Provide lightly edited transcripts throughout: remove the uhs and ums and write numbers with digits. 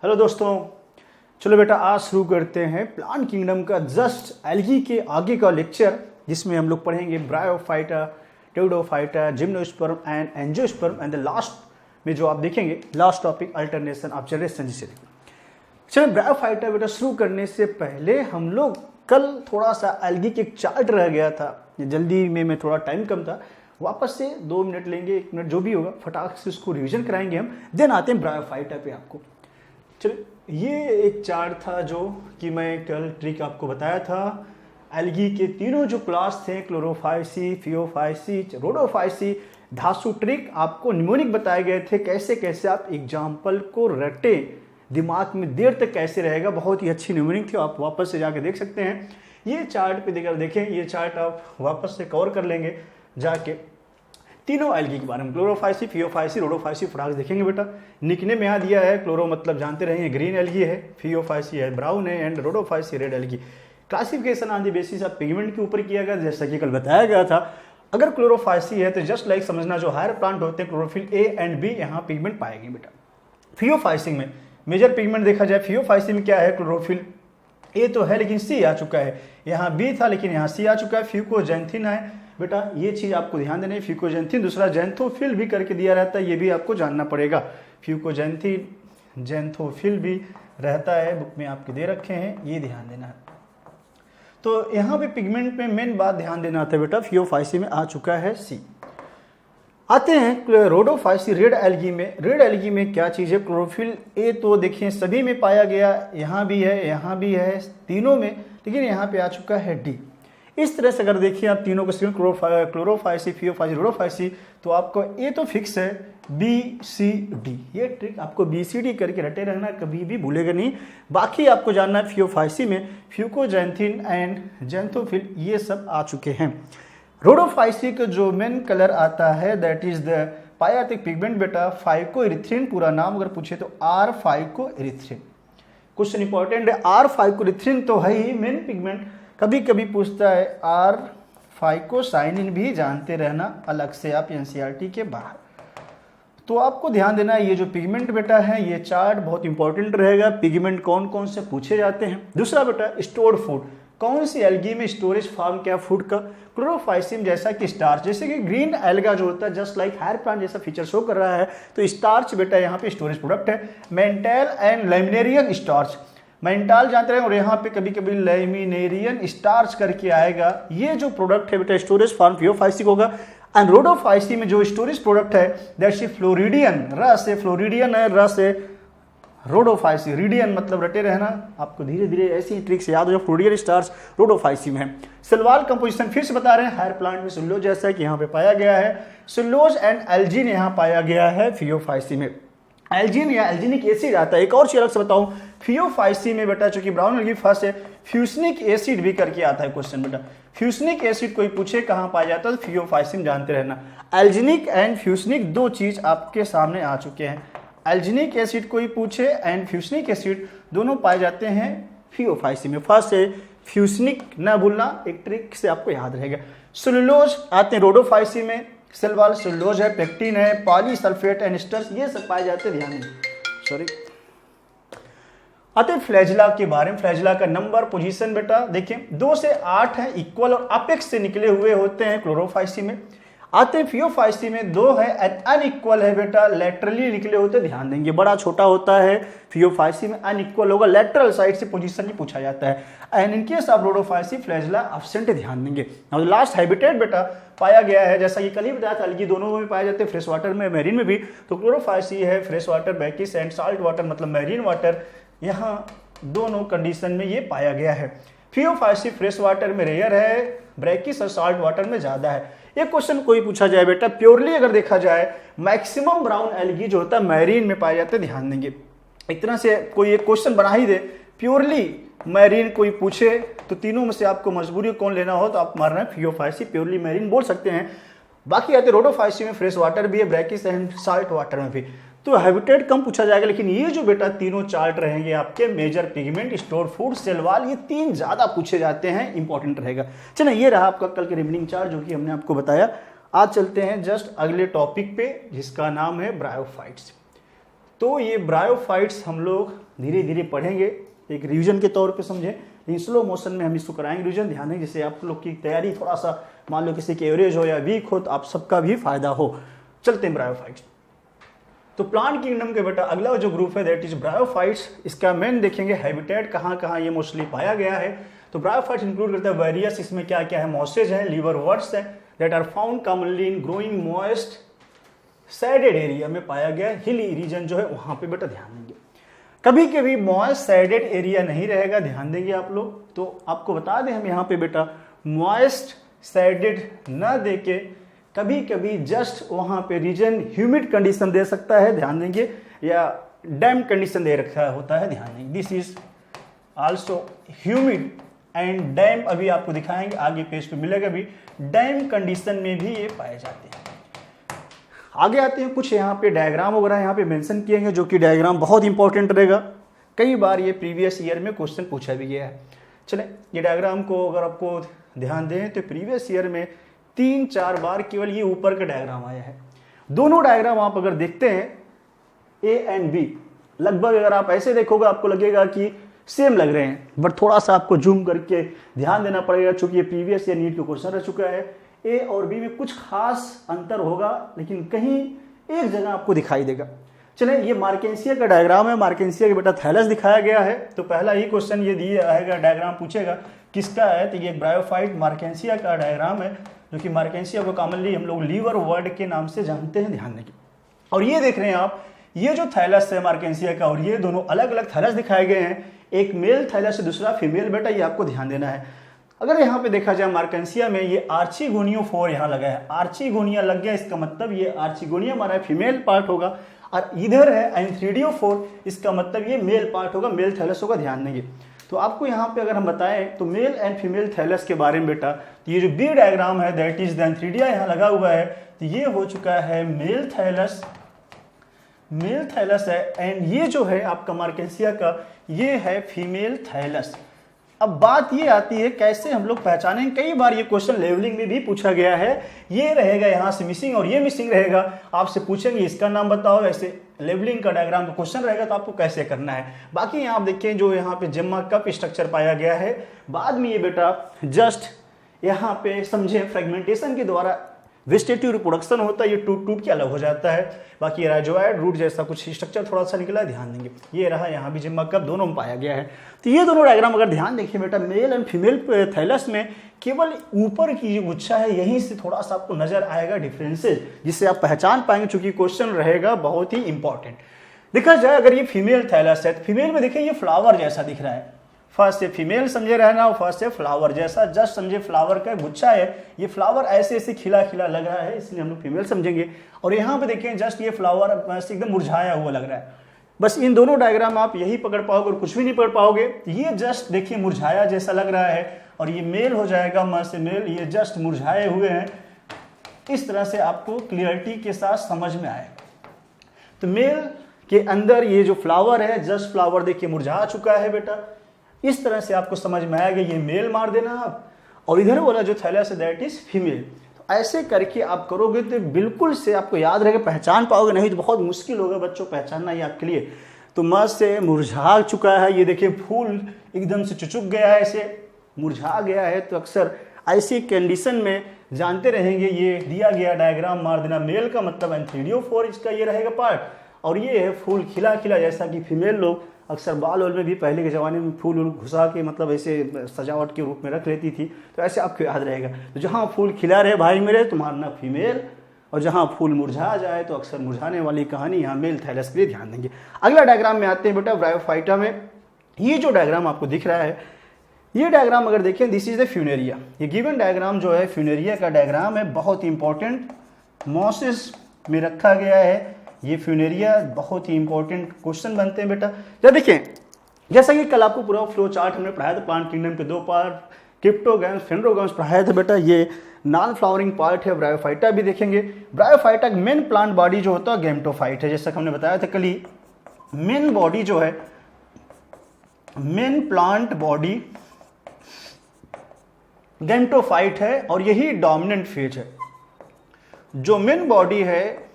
Hello दोस्तों, चलो बेटा आज शुरू करते हैं प्लांट किंगडम का जस्ट एल्गी के आगे का लेक्चर, जिसमें हम लोग पढ़ेंगे bryophyta, pteridophyta, gymnosperm and angiosperm and the last में जो आप देखेंगे last topic alternation of generation जिसे। चलो ब्रायोफाइटा बेटा शुरू करने से पहले हम लोग कल थोड़ा सा एल्गी के एक चार्ट रह गया था, जल्दी में मैं थोड़ा टाइम कम था, वापस से 2 मिनट लेंगे, 1 मिनट जो भी होगा फटाक से उसको रिवीजन कराएंगे हम, देन आते हैं ब्रायोफाइटा पे आपको। चलो ये एक चार्ट था जो कि मैं कल ट्रिक आपको बताया था। एल्गी के तीनों जो क्लास थे, क्लोरोफाइसी, फियोफाइसी, रोडोफाइसी, धासु ट्रिक आपको निमोनिक बताए गए थे, कैसे कैसे आप एग्जाम्पल को रटे, दिमाग में देर तक कैसे रहेगा। बहुत ही अच्छी निमोनिक थी, आप वापस से जाके देख सकते हैं। ये चार्ट पे देखें, ये चार्ट आप वापस से कवर कर लेंगे जाके तीनों एल्गी के बारे में, क्लोरोफाइसी, फियोफाइसी, रोडोफाइसी फटाक देखेंगे बेटा। निकने में यहाँ दिया है, क्लोरो मतलब जानते रहे ग्रीन एल्गी है, फियोफाइसी है ब्राउन है and Rhodophyceae red algae. Classification on the basis of pigment के ऊपर किया गया, जैसा कि कल बताया गया था। अगर क्लोरोफाइसी है तो जस्ट लाइक समझना जो हायर प्लांट होते हैं क्लोरोफिल ए एंड बी, यहाँ पिगमेंट पाएंगे बेटा। फियोफाइसी में मेजर पिगमेंट देखा जाए, फियोफाइसी में क्या है, क्लोरोफिल ए तो है लेकिन सी आ चुका है, यहाँ बी था लेकिन यहाँ सी आ चुका है। फ्यूकोजेंथिन है बेटा, ये चीज आपको ध्यान देना है। फ्यूकोजेंथिन दूसरा जेंथोफिल भी करके दिया रहता है, ये भी आपको जानना पड़ेगा। फ्यूकोजेंथिन जेंथोफिल भी रहता है, बुक में आपके दे रखे हैं, ये ध्यान देना है। तो यहाँ पे पिगमेंट में मेन बात ध्यान देना था बेटा, फियोफाइसी में आ चुका है सी। आते हैं रोडोफाइसी रेड एल्गी में। रेड एल्गी में क्या चीज़ है, क्लोरोफिल ए तो देखिए सभी में पाया गया, यहाँ भी है, यहाँ भी है, तीनों में, लेकिन यहाँ पे आ चुका है डी। इस तरह से अगर देखिए आप तीनों को क्लोरोफाइसी, फियोफाइसी, रोडोफाइसी, तो आपको ए तो फिक्स है, बी सी डी, ये ट्रिक आपको बी सी डी करके रटे रहना, कभी भी भूलेगा नहीं। बाकी आपको जानना है फियोफाइसी में फ्यूकोजेंथिन एंड जेंथोफिल ये सब आ चुके हैं। रोडोफाइसी का जो मेन कलर आता है दैट इज द पायाटिक पिगमेंट बेटा, फाइकोइरिथ्रिन, पूरा नाम अगर पूछे तो आर फाइकोइरिथ्रिन। क्वेश्चन इंपॉर्टेंट है, आर फाइकोइरिथ्रिन तो है ही मेन पिगमेंट, कभी कभी पूछता है आर फाइकोसाइनिन भी जानते रहना अलग से आप एनसीईआरटी के बाहर। तो आपको ध्यान देना है, ये जो पिगमेंट बेटा है ये चार्ट बहुत इंपॉर्टेंट रहेगा, पिगमेंट कौन कौन से पूछे जाते हैं। दूसरा बेटा स्टोर्ड फूड, कौन सी एल्गी में स्टोरेज फार्म क्या फूड का, क्लोरोफाइसिम जैसा कि स्टार्च, जैसे कि ग्रीन एल्गा जो होता है जस्ट लाइक हायर प्लांट जैसा फीचर शो कर रहा है, तो स्टार्च बेटा यहाँ पे स्टोरेज प्रोडक्ट है। Mental and laminarin starch, mental जानते रहे और यहाँ पे कभी कभी लैमिनेरियन स्टार्च करके आएगा, ये जो प्रोडक्ट है बेटा स्टोरेज फार्म फियोफाइसी होगा। एंड रोडोफाइसी में जो स्टोरेज प्रोडक्ट है दैट्स फ्लोरिडियन, रस से फ्लोरिडियन है, रस से रोडोफाइसी, रीडियन मतलब रटे रहना, आपको धीरे धीरे ऐसी ट्रिक्स याद हो जाए। फ्लोरिडियन स्टार्च रोडोफाइसी में है। सेलवाल कंपोजिशन फिर से बता रहे हैं, हायर प्लांट में सेलुलोज जैसा कि यहाँ पे पाया गया है, सेलुलोज एंड एल्जिन यहाँ पाया गया है फियोफाइसी में। एल्जिन या एल्जिनिक एसिड आता है। एक और चीज अलग से बताऊं, फियोफाइसी में बेटा चूंकि ब्राउन एल्गी फर्स्ट है, फ्यूसनिक एसिड भी करके आता है क्वेश्चन बेटा। फ्यूसनिक एसिड कोई पूछे कहां पाया जाता है तो फियोफाइसी में जानते रहना। एल्जिनिक एंड फ्यूसनिक दो चीज आपके सामने आ चुके हैं। एल्जिनिक एसिड कोई पूछे एंड फ्यूसनिक एसिड दोनों पाए जाते हैं फियोफाइसी में। फर्स्ट है फ्यूसनिक, ना भूलना, एक ट्रिक से आपको याद रहेगा। सेलुलोज आते हैं रोडोफाइसी में, सेलवाल सेलुलोज है, पेक्टिन है, पॉलीसल्फेट एंड एस्टर्स ये सब पाए जाते हैं, ध्यान दें। सॉरी, आते फ्लैजिला के बारे में। फ्लैजिला का नंबर पोजीशन बेटा देखिए 2 से 8 है, इक्वल और अपेक्स से निकले हुए होते हैं क्लोरोफाइसी में। आते फियोफाइसी में 2 है, अनइक्वल है बेटा, लेटरली निकले होते, ध्यान देंगे, बड़ा छोटा होता है, फियोफाइसी में अनइक्वल होगा, लेटरल साइड से पोजीशन ही पूछा जाता है। And in case of Rhodophyceae flagella absent, ध्यान देंगे। और लास्ट हैबिटेट बेटा पाया गया है, जैसा कि कल ही बताया था, एल्गी दोनों में पाए जाते हैं, फ्रेश वाटर में, मैरीन में भी। तो क्लोरोफाइसी है fresh water, brackish and salt water मतलब मैरीन वाटर, यहाँ दोनों कंडीशन में ये पाया गया है। फियोफाइसी फ्रेश वाटर में रेयर है, ब्रैकिस और साल्ट वाटर में ज्यादा है। एक क्वेश्चन कोई पूछा जाए बेटा, प्योरली अगर देखा जाए मैक्सिमम ब्राउन एल्गी जो होता है मैरीन में पाए जाते हैं, ध्यान देंगे। इतना से कोई एक क्वेश्चन बना ही दे, प्योरली मैरीन कोई पूछे तो तीनों में से आपको मजबूरी कौन लेना हो तो आप मारना है फियोफाइसी, प्योरली मैरीन बोल सकते हैं। बाकी आते रोडोफाइसी में फ्रेश वाटर भी है, ब्रैकिस एंड साल्ट वाटर में भी। तो हैबिटेट कम पूछा जाएगा, लेकिन ये जो बेटा तीनों चार्ट रहेंगे आपके, major pigment, store food, cell wall, ये 3 ज्यादा पूछे जाते हैं, इंपॉर्टेंट रहेगा। चलिए ये रहा आपका कल के रिमेनिंग चार्ट जो कि हमने आपको बताया। आज चलते हैं जस्ट अगले टॉपिक पे जिसका नाम है ब्रायोफाइट्स। तो ये ब्रायोफाइट्स हम लोग धीरे धीरे पढ़ेंगे, एक रिवीजन के तौर पे समझें, लेकिन स्लो मोशन में हम इसको कराएंगे रिवीजन। ध्यान दें जिससे आप लोग की तैयारी थोड़ा सा, मान लो किसी की एवरेज हो या वीक हो, तो आप सबका भी फायदा हो। चलते हैं ब्रायोफाइट्स। तो प्लांट किंगडम के बेटा अगला जो ग्रुप है दैट इज ब्रायोफाइट्स। इसका मेन देखेंगे हैबिटेट कहाँ कहाँ ये मोस्टली पाया गया है। तो ब्रायोफाइट्स इंक्लूड करता है वेरियस, इसमें क्या क्या है, मॉसेज है, लीवरवर्ट्स है, that are found commonly in growing moist shaded area में पाया गया, हिली रीजन जो है वहां पे बेटा ध्यान देंगे। कभी कभी मॉइस्ट सैडेड एरिया नहीं रहेगा, ध्यान देंगे आप लोग। तो आपको बता दें हम यहाँ पे बेटा मॉइस्ट सैडेड न देके कभी कभी जस्ट वहां पे रीजन ह्यूमिड कंडीशन दे सकता है, ध्यान देंगे, या डैम कंडीशन दे रखा होता है, ध्यान देंगे। This is also humid and dam, अभी आपको दिखाएंगे आगे पेज पे मिलेगा भी, डैम कंडीशन में भी ये पाए जाते हैं। आगे आते हैं, कुछ यहाँ पे डायग्राम वगैरह यहाँ पे मेंशन किए हैं, जो कि डायग्राम बहुत इंपॉर्टेंट रहेगा, कई बार ये प्रीवियस ईयर में क्वेश्चन पूछा भी गया है। चलें ये डायग्राम को अगर आपको ध्यान दें तो प्रीवियस ईयर में 3-4 बार केवल ये ऊपर का डायग्राम आया है। दोनों डायग्राम आप अगर देखते हैं ए एंड बी, लगभग अगर आप ऐसे देखोगे आपको लगेगा कि सेम लग रहे हैं, बट थोड़ा सा आपको जूम करके ध्यान देना पड़ेगा, क्योंकि ये प्रीवियस ईयर नीट का क्वेश्चन रह चुका है। ए और बी में कुछ खास अंतर होगा, लेकिन कहीं एक जगह आपको दिखाई देगा। चलें ये मार्केंसिया का डायग्राम है, मार्केंसिया के बेटा थैलस दिखाया गया है। तो पहला ही क्वेश्चन ये दिया आएगा, डायग्राम पूछेगा किसका है, तो ये ब्रायोफाइट मार्केंसिया का डायग्राम है, जो कि मार्केंसिया को कॉमनली हम लोग लीवर वर्ड के नाम से जानते हैं, ध्यान देंगे। और ये देख रहे हैं आप, ये जो थैलस है मार्केंसिया का, और ये दोनों अलग अलग थैलस दिखाए गए हैं, एक मेल थैलस है दूसरा फीमेल, बेटा ये आपको ध्यान देना है। अगर यहाँ पे देखा जाए मार्केंसिया में ये आर्चिगोनियो 4 यहाँ लगा है, आर्चिगोनिया लग गया, इसका मतलब ये आर्चिगोनिया हमारा फीमेल पार्ट होगा, और इधर है एंथ्रीडियो 4, इसका मतलब ये मेल पार्ट होगा, मेल थैलस होगा, ध्यान देंगे। तो आपको यहाँ पे अगर हम बताएं तो मेल एंड फीमेल थैलस के बारे में बेटा, तो ये जो बी डायग्राम है दैट इज द एंथ्रीडिया यहाँ लगा हुआ है, तो ये हो चुका है मेल थैलस, मेल थैलस है, एंड ये जो है आपका मार्केंसिया का ये है फीमेल थैलस। अब बात ये आती है कैसे हम लोग पहचानें, कई बार ये क्वेश्चन लेवलिंग में भी पूछा गया है, ये रहेगा यहाँ से मिसिंग और ये मिसिंग रहेगा, आपसे पूछेंगे इसका नाम बताओ, ऐसे लेवलिंग का डायग्राम का क्वेश्चन रहेगा तो आपको कैसे करना है। बाकी यहाँ आप देखिए जो यहाँ पे जेम्मा कप स्ट्रक्चर पाया गया है, बाद में ये बेटा जस्ट यहाँ पे समझे फ्रेगमेंटेशन के द्वारा वेजिटेटिव रिप्रोडक्शन होता है, ये टूट टूट के अलग हो जाता है। बाकी राइजोइड रूट जैसा कुछ स्ट्रक्चर थोड़ा सा निकला है, ध्यान देंगे। ये रहा यहाँ भी जिम्मा कप दोनों में पाया गया है। तो ये दोनों डायग्राम अगर ध्यान देखिए बेटा, मेल एंड फीमेल थैलस में केवल ऊपर की जो गुच्छा है यहीं से थोड़ा सा आपको नजर आएगा डिफरेंसेस, जिससे आप पहचान पाएंगे, चूंकि क्वेश्चन रहेगा बहुत ही इंपॉर्टेंट। देखा जाए अगर ये फीमेल थैलस है, तो फीमेल में देखिए ये फ्लावर जैसा दिख रहा है, फर्स्ट से फीमेल समझे रहना, और फर्स्ट से फ्लावर जैसा, जस्ट समझे फ्लावर का गुच्छा है, ये फ्लावर ऐसे ऐसे खिला खिला लग रहा है, इसलिए हम लोग फीमेल समझेंगे। और यहाँ पे देखें जस्ट ये फ्लावर एकदम मुरझाया हुआ लग रहा है। बस इन दोनों डायग्राम आप यही पकड़ पाओगे और कुछ भी नहीं पढ़ पाओगे। ये जस्ट देखिए मुरझाया जैसा लग रहा है, और ये मेल हो जाएगा, म से मेल, ये जस्ट मुरझाए हुए हैं। इस तरह से आपको क्लियरिटी के साथ समझ में आएगा। तो मेल के अंदर ये जो फ्लावर है, जस्ट फ्लावर देखिए मुरझा चुका है बेटा, इस तरह से आपको समझ में आएगा, ये मेल मार देना आप, और इधर वाला जो थैलस है दैट इज फीमेल। तो ऐसे करके आप करोगे तो बिल्कुल से आपको याद रहेगा, पहचान पाओगे, नहीं तो बहुत मुश्किल होगा बच्चों पहचानना ये आपके लिए। तो मस्त से मुरझा चुका है, ये देखिए फूल एकदम से चुचुक गया है, ऐसे मुरझा गया है। तो अक्सर ऐसी कंडीशन में जानते रहेंगे, ये दिया गया डायग्राम मार देना, मेल का मतलब एंथ्रीडियो 4 इसका ये रहेगा पार्ट, और ये है फूल खिला खिला, जैसा कि फीमेल लोग अक्सर बाल वाल में भी पहले के ज़माने में फूल घुसा के मतलब ऐसे सजावट के रूप में रख लेती थी, तो ऐसे आपको याद रहेगा। तो जहाँ फूल खिला रहे भाई मेरे तो मानना फीमेल, और जहाँ फूल मुरझा जाए तो अक्सर मुरझाने वाली कहानी यहाँ मेल थैलस के लिए ध्यान देंगे। अगला डायग्राम में आते हैं बेटा ब्रायोफाइटा में। ये जो डायग्राम आपको दिख रहा है, ये डायग्राम अगर देखें, दिस इज द फ्यूनेरिया। ये गिवन डायग्राम जो है फ्यूनेरिया का डायग्राम है, बहुत इंपॉर्टेंट, मॉसिस में रखा गया है ये फ्यूनेरिया, बहुत ही इंपॉर्टेंट क्वेश्चन बनते हैं बेटा। जब देखें जैसा कि कल आपको पूरा फ्लो चार्ट हमने पढ़ाया था, प्लांट किंगडम के 2 पार्ट, क्रिप्टोगैम्स फेंड्रोगैम्स पढ़ाया था बेटा, ये नॉन फ्लावरिंग पार्ट है। ब्रायोफाइटा भी देखेंगे। ब्रायोफाइटा मेन प्लांट बॉडी जो होता है गैमेटोफाइट है, जैसा हमने बताया था कल ही। मेन बॉडी जो है, मेन प्लांट बॉडी गैमेटोफाइट है, और यही डोमिनेंट फेज है। जो मेन बॉडी है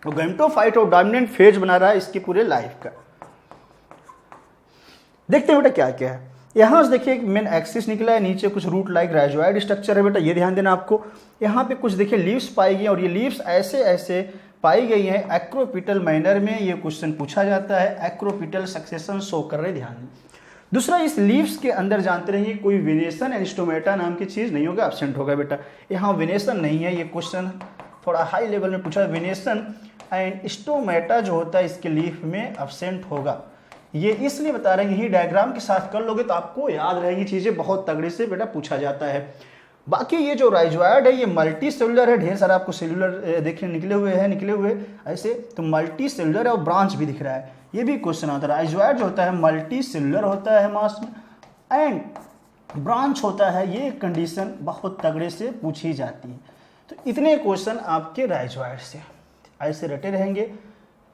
वो गैमेटोफाइट और डोमिनेंट फेज बना रहा है इसकी पूरे लाइफ का। देखते हैं बेटा क्या क्या है। यहाँ से देखिए एक मेन एक्सिस निकला है, नीचे कुछ रूट लाइक राइजोइड स्ट्रक्चर है बेटा, ये ध्यान देना आपको। यहाँ पे कुछ देखिए लीव्स पाई गई और ये लीव्स ऐसे ऐसे पाई गई हैं एक्रोपिटल मैनर में। ये क्वेश्चन पूछा जाता है, एक्रोपिटल सक्सेशन शो कर रहे, ध्यान दें। दूसरा, इस लीव्स के अंदर जानते रहिए कोई वेनेशन एंड स्टोमेटा नाम की चीज़ नहीं होगा, एब्सेंट होगा बेटा। यहाँ वेनेशन नहीं है, ये क्वेश्चन थोड़ा हाई लेवल में पूछा। वेनेशन एंड स्टोमेटा जो होता है इसके लीफ में एब्सेंट होगा। ये इसलिए बता रहे हैं, यही डायग्राम के साथ कर लोगे तो आपको याद रहेगी चीज़ें, बहुत तगड़े से बेटा पूछा जाता है। बाकी ये जो राइजोइड है ये मल्टी सेलुलर है, ढेर सारा आपको सेलुलर देखिए निकले हुए ऐसे, तो मल्टी सेलुलर है और ब्रांच भी दिख रहा है, ये भी क्वेश्चन आता है। राइजोइड जो होता है मल्टी सेलुलर होता है मास में, एंड ब्रांच होता है, ये कंडीशन बहुत तगड़े से पूछी जाती है। तो इतने क्वेश्चन आपके राइजोइड से ऐसे रटे रहेंगे,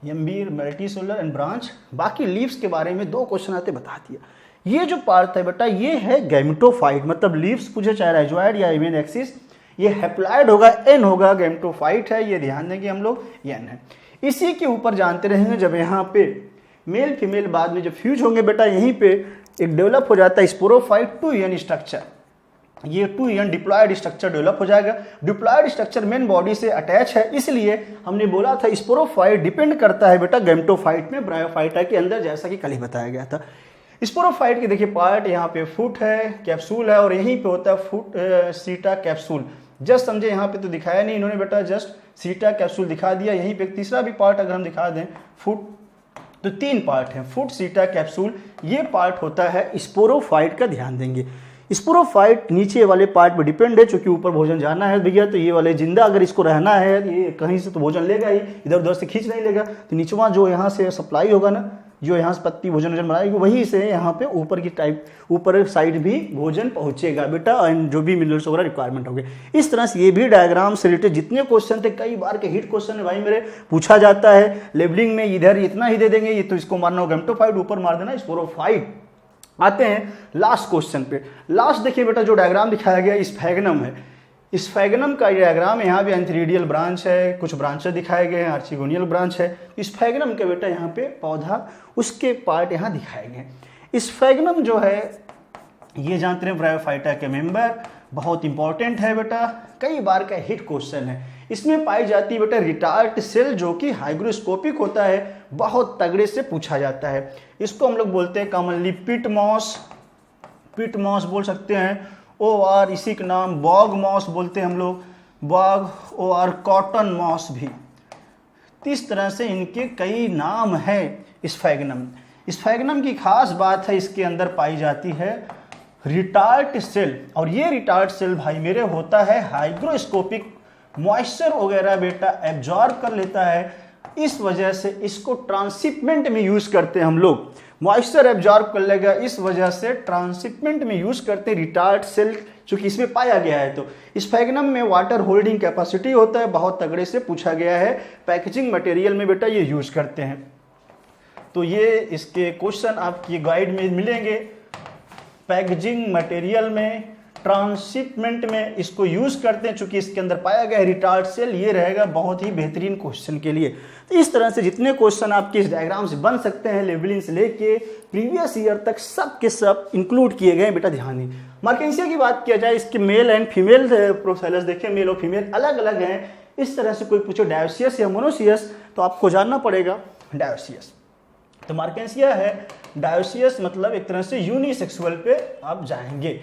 एम्बीर, मल्टी सेलुलर एंड ब्रांच। बाकी लीव्स के बारे में 2 क्वेश्चन आते बता दिया। ये जो पार्ट है बेटा ये है गैमेटोफाइट, मतलब लीव्स पूछे चाहे राइजोइड या इवन एक्सिस, ये हैप्लॉइड होगा, एन होगा, गैमेटोफाइट है, ये ध्यान देंगे हम लोग, ये एन है। इसी के ऊपर जानते रहेंगे जब यहाँ पे मेल फीमेल बाद में जब फ्यूज होंगे बेटा, यहीं पे एक डेवलप हो जाता है स्पोरोफाइट 2n स्ट्रक्चर। ये 2n डिप्लॉयड स्ट्रक्चर डेवलप हो जाएगा। डिप्लॉयड स्ट्रक्चर मेन बॉडी से अटैच है, इसलिए हमने बोला था स्पोरोफाइट डिपेंड करता है बेटा गैमेटोफाइट में, ब्रायोफाइटा के अंदर, जैसा कि कल ही बताया गया था। स्पोरोफाइट के देखिए पार्ट यहाँ पे फुट है, कैप्सूल है, और यहीं पे होता है फुट सीटा कैप्सूल। जस्ट समझे, यहाँ पे तो दिखाया नहीं इन्होंने बेटा, जस्ट सीटा कैप्सूल दिखा दिया। यहीं पे तीसरा भी पार्ट अगर हम दिखा दें फुट, तो 3 पार्ट हैं, फुट, सीटा, कैप्सूल, ये पार्ट होता है स्पोरोफाइट का, ध्यान देंगे। स्पोरोफाइट नीचे वाले पार्ट पे डिपेंड है, क्योंकि ऊपर भोजन जाना है भैया, तो ये वाले जिंदा अगर इसको रहना है, ये कहीं से तो भोजन लेगा ही, इधर उधर से खींच नहीं लेगा, तो नीचवा जो यहाँ से सप्लाई होगा ना, जो यहाँ से पत्ती भोजन बनाएगी, वहीं से यहाँ पे ऊपर की टाइप, ऊपर साइड भी भोजन पहुँचेगा बेटा, एंड जो भी मिनरल्स वगैरह रिक्वायरमेंट होगी। इस तरह से ये भी डायग्राम से रिलेटेड जितने क्वेश्चन थे, कई बार के हिट क्वेश्चन है भाई मेरे, पूछा जाता है लेबलिंग में, इधर इतना ही दे देंगे, ये तो इसको मारना होगा गैमेटोफाइट, ऊपर मार देना स्पोरोफाइट। आते हैं लास्ट क्वेश्चन पे। लास्ट देखिए बेटा जो डायग्राम दिखाया गया स्फैगनम है, स्फैगनम का डायग्राम, यहाँ भी एंथीरिडियल ब्रांच है, कुछ ब्रांचेस दिखाए गए हैं, आर्चिगोनियल ब्रांच है। स्फैगनम के बेटा यहाँ पे पौधा, उसके पार्ट यहाँ दिखाए गए। स्फैगनम जो है ये जानते हैं ब्रायोफाइटा के मेंबर, बहुत इंपॉर्टेंट है बेटा, कई बार का हिट क्वेश्चन है। इसमें पाई जाती है बेटा रिटार्ट सेल, जो कि हाइग्रोस्कोपिक होता है, बहुत तगड़े से पूछा जाता है। इसको हम लोग बोलते हैं कॉमनली पिट मॉस, पिट मॉस बोल सकते हैं, OR इसी का नाम बॉग मॉस बोलते हैं हम लोग, बॉग, OR कॉटन मॉस भी। इस तरह से इनके कई नाम है। स्फैगनम, स्फैगनम की खास बात है, इसके अंदर पाई जाती है रिटार्ट सेल, और ये रिटार्ट सेल भाई मेरे होता है हाइग्रोस्कोपिक, मॉइस्चर वगैरह बेटा एब्जॉर्ब कर लेता है, इस वजह से इसको ट्रांसशिपमेंट में यूज करते हैं हम लोग। मॉइस्चर एब्जॉर्ब कर लेगा, इस वजह से ट्रांसशिपमेंट में यूज करते हैं रिटार्ट सेल, चूंकि इसमें पाया गया है। तो स्फैगनम में वाटर होल्डिंग कैपेसिटी होता है, बहुत तगड़े से पूछा गया है, पैकेजिंग मटेरियल में बेटा ये यूज करते हैं। तो ये इसके क्वेश्चन आपकी गाइड में मिलेंगे, पैकेजिंग मटेरियल में, ट्रांसशिपमेंट में इसको यूज करते हैं, चूंकि इसके अंदर पाया गया रिटार्ट सेल, ये रहेगा बहुत ही बेहतरीन क्वेश्चन के लिए। तो इस तरह से जितने क्वेश्चन आपके इस डायग्राम से बन सकते हैं, लेवलिंग से लेके प्रीवियस ईयर तक, सब के सब इंक्लूड किए गए बेटा, ध्यान दें। मार्केंसिया की बात किया जाए, इसके मेल एंड फीमेल प्रोसेलस देखें, मेल और फीमेल अलग अलग हैं। इस तरह से कोई पूछो डायोसियस या मोनोसियस, तो आपको जानना पड़ेगा डायोसियस। तो मार्केंसिया है, डायोसियस मतलब एक तरह से यूनिसेक्सुअल पे आप जाएंगे।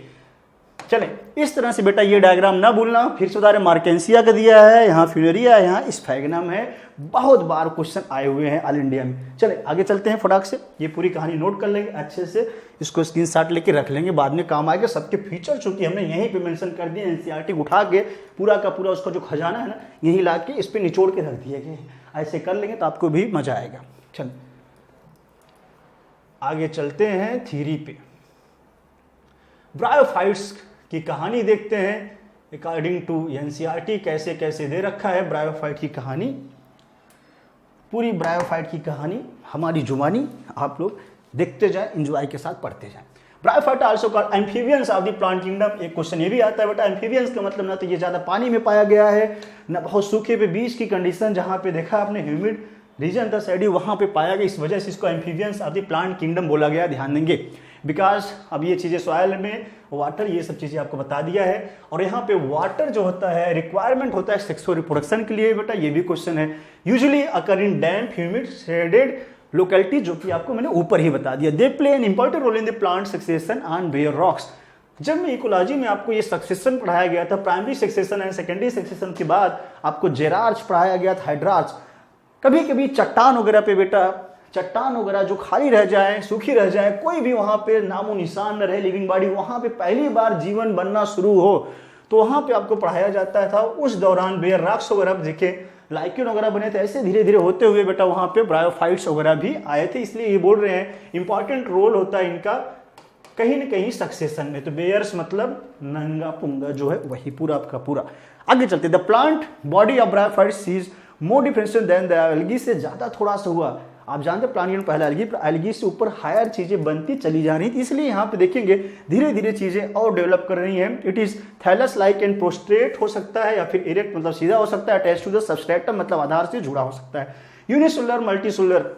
चलें, इस तरह से बेटा ये डायग्राम ना भूलना, फिर से बता रहे, मार्केंसिया का दिया है, यहाँ फ्यूनेरिया है, यहाँ स्फैगनम है, बहुत बार क्वेश्चन आए हुए हैं ऑल इंडिया में। चलें आगे चलते हैं फटाक से, ये पूरी कहानी नोट कर लेंगे अच्छे से, इसको स्क्रीनशॉट लेके रख लेंगे, बाद में काम आएगा। सबके फीचर चूंकि हमने यहीं पे मेंशन कर दिए, एनसीईआरटी उठा के पूरा का पूरा उसका जो खजाना है ना, यहीं ला के इस पर निचोड़ के रख दिए गए। ऐसे कर लेंगे तो आपको भी मजा आएगा। चल आगे चलते हैं थ्योरी पे, ब्रायोफाइट्स की कहानी देखते हैं। अकॉर्डिंग टू एनसीईआरटी कैसे कैसे दे रखा है ब्रायोफाइट की कहानी, पूरी ब्रायोफाइट की कहानी हमारी जुबानी आप लोग देखते जाए, एंजॉय के साथ पढ़ते जाए। Bryophyte also called amphibians of the plant kingdom. एक क्वेश्चन ये भी आता है बेटा, एम्फीबियंस का मतलब ना तो ये ज्यादा पानी में पाया गया है, ना बहुत सूखे पे बीच की कंडीशन, जहां पे देखा आपने ह्यूमिड रीजन था सैडी, वहाँ पे पाया गया, इस वजह से इसको amphibians of the plant kingdom बोला गया। ध्यान देंगे बिकॉज अब ये चीज़ें सॉइल में वाटर, ये सब चीज़ें आपको बता दिया है। और यहाँ पे वाटर जो होता है रिक्वायरमेंट होता है सेक्सुअल रिप्रोडक्शन के लिए बेटा, ये भी क्वेश्चन है। Usually occur in damp humid shaded locality, जो कि आपको मैंने ऊपर ही बता दिया। They play an important role in the plant succession on bare rocks. जब मैं इकोलॉजी में आपको ये सक्सेशन पढ़ाया गया था, primary succession and secondary succession के बाद आपको जेरार्च पढ़ाया गया था, हाइड्रार्च। कभी कभी चट्टान वगैरह पे बेटा, चट्टान वगैरह जो खाली रह जाए, सूखी रह जाए, कोई भी वहां पे नामो निशान न रहे लिविंग बॉडी, वहां पे पहली बार जीवन बनना शुरू हो, तो वहां पे आपको पढ़ाया जाता था। उस दौरान बेयर रॉक्स वगैरह देखे, लाइक्यून वगैरह बने थे। ऐसे धीरे धीरे होते हुए बेटा वहां पे ब्रायोफाइट्स वगैरह भी आए थे। इसलिए ये बोल रहे हैं इंपॉर्टेंट रोल होता है इनका कहीं न कहीं सक्सेशन में। तो बेयर्स मतलब नंगा पुंगा जो है वही पूरा आपका पूरा। आगे चलते, the plant body of bryophytes is more differential than the algae, से ज्यादा थोड़ा सा हुआ। आप जानते हैं प्लांट पहले एल्गी से ऊपर हायर चीजें बनती चली जा रही थी, इसलिए यहाँ पे देखेंगे धीरे धीरे चीजें और डेवलप कर रही हैं। It is thallus like and prostrate हो सकता है, या फिर इरेक्ट मतलब सीधा हो सकता है, अटैच टू द सबस्ट्रेटम मतलब आधार से जुड़ा हो सकता है, यूनिसेलुलर मल्टीसेलुलर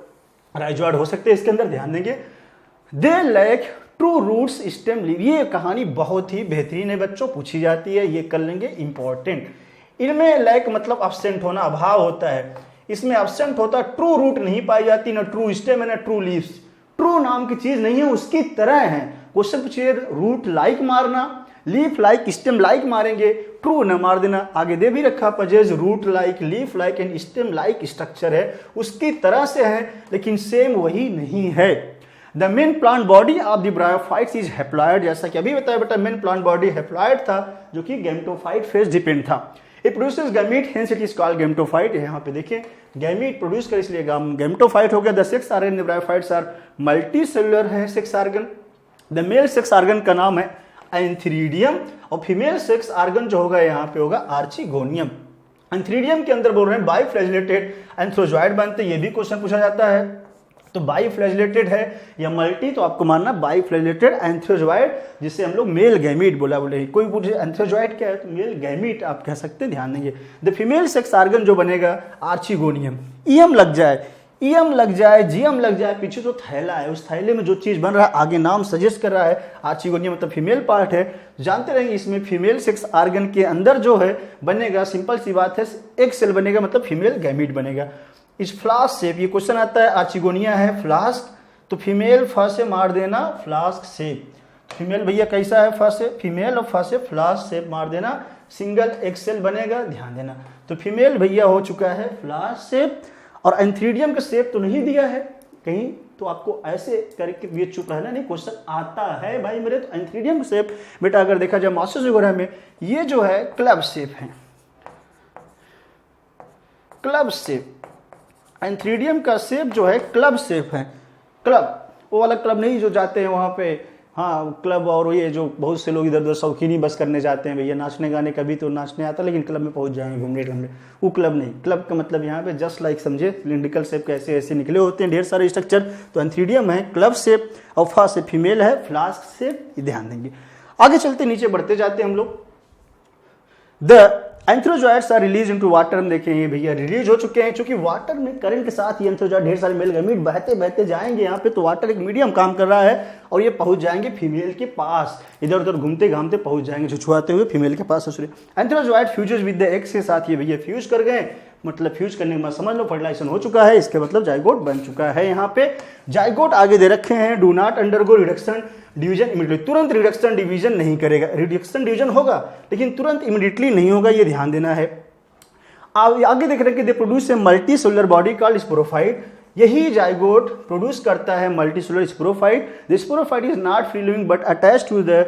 राइजोइड हो सकते हैं इसके अंदर। ध्यान देंगे they lack true roots stem leave. ये कहानी बहुत ही बेहतरीन है बच्चों, पूछी जाती है, ये कर लेंगे इंपॉर्टेंट। इनमें लैक मतलब अब्सेंट होना, अभाव होता है। इसमें अब्सेंट होता, ट्रू रूट नहीं पाई जाती, ना ट्रू स्टेम है ना ट्रू लीव्स। ट्रू नाम की चीज नहीं है, उसकी तरह है। क्वेश्चन पूछिए रूट लाइक मारना, लीफ लाइक स्टेम लाइक मारेंगे, ट्रू न मार देना। आगे दे भी रखा possess root like leaf like and stem like structure है, उसकी तरह से है लेकिन सेम वही नहीं है। The main plant body of the bryophytes is haploid, जैसा कि अभी बताया बेटा मेन प्लांट बॉडी हैप्लॉइड था, जो कि गैमेटोफाइट फेज डिपेंड था। It produces gamete, hence it is called gametophyte. यहाँ पे देखिए गैमीट प्रोड्यूस कर इसलिए गैमेटोफाइट हो गया। The sex organ the bryophytes are multi cellular है sex organ. The male sex organ का नाम है एंथ्रीडियम, और फीमेल सेक्स ऑर्गन जो होगा यहाँ पे होगा आर्चिगोनियम। एंथ्रीडियम के अंदर बोल रहे हैं बाइफ्लैजिलेटेड एंथ्रोजॉइड बनते, ये भी क्वेश्चन पूछा जाता है। तो बाइफ्लैजिलेटेड है या मल्टी, तो आपको मानना बाइफ्लैजिलेटेड एंथ्रोजॉइड, जिसे हम लोग मेल गैमीट बोले। कोई पूछे एंथ्रोजॉइड क्या है, तो मेल गैमीट आप कह सकते हैं। ध्यान देंगे द फीमेल सेक्स ऑर्गन जो बनेगा आर्चिगोनियम। ईएम लग जाए, ईएम लग जाए, जीएम लग जाए, पीछे तो थैला है, उस थैले में जो चीज बन रहा है आगे नाम सजेस्ट कर रहा है आर्चिगोनियम मतलब फीमेल पार्ट है। जानते रहेंगे इसमें फीमेल सेक्स ऑर्गन के अंदर जो है बनेगा, सिंपल सी बात है, एक सेल बनेगा मतलब फीमेल गैमीट बनेगा। इस फ्लास्क शेप, ये क्वेश्चन आता है, आर्चिगोनिया है फ्लास्क, तो फीमेल फ से मार देना फ्लास्क शेप। फीमेल भैया कैसा है, फ से फीमेल और फ से फ्लास्क शेप मार देना, सिंगल एक्सेल बनेगा। ध्यान देना तो फीमेल भैया हो चुका है फ्लास्क शेप। और एंथ्रीडियम का शेप तो नहीं दिया है कहीं, तो आपको ऐसे करके ये चुप रहना नहीं, क्वेश्चन आता है भाई मेरे। तो एंथ्रीडियम शेप बेटा अगर देखा जाए मास्टर्स वगैरह में, ये जो है क्लब शेप है, क्लब शेप। एंथ्रीडियम का शेप जो है क्लब शेप है। क्लब वो वाला क्लब नहीं जो जाते हैं वहां पे, हाँ क्लब, और ये जो बहुत से लोग इधर उधर शौकीनी बस करने जाते हैं भैया, नाचने गाने कभी तो नाचने आता लेकिन क्लब में पहुंच जाएंगे घूमने घूमने, वो क्लब नहीं। क्लब का मतलब यहाँ पे जस्ट लाइक समझे सिलिंड्रिकल शेप के ऐसे ऐसे निकले होते हैं ढेर सारे स्ट्रक्चर। तो एंथ्रीडियम है क्लब शेप, और फा से फीमेल है फ्लास्क शेप, ध्यान देंगे। आगे चलते नीचे बढ़ते जाते हैं हम लोग। The antherozoids are release into water, हम देखेंगे भैया रिलीज हो चुके हैं, क्योंकि वाटर में करंट के साथ ये एंथ्रोजॉइड ढेर सारे मेल गैमीट बहते बहते जाएंगे यहाँ पे। तो वाटर एक मीडियम काम कर रहा है और ये पहुंच जाएंगे फीमेल के पास, इधर उधर घूमते घामते पहुंच जाएंगे छुछुआते हुए फीमेल के पास। Antherozoid fuses with the eggs के साथ ये भैया फ्यूज कर गए, मतलब फ्यूज करने के बाद समझ लो फर्टिलाइजेशन हो चुका है, इसके मतलब जाइगोट बन चुका है। यहाँ पे जाइगोट आगे दे रखे हैं, do not undergo reduction division immediately, तुरंत रिडक्शन डिवीजन नहीं करेगा। रिडक्शन डिवीजन होगा लेकिन तुरंत इमीडिएटली नहीं होगा, ये ध्यान देना है। आगे देख रहे हैं कि they produce a multi cellular body called sporophyte, यही जाइगोट प्रोड्यूस करता है multi cellular sporophyte. The sporophyte is not free living but attached to the,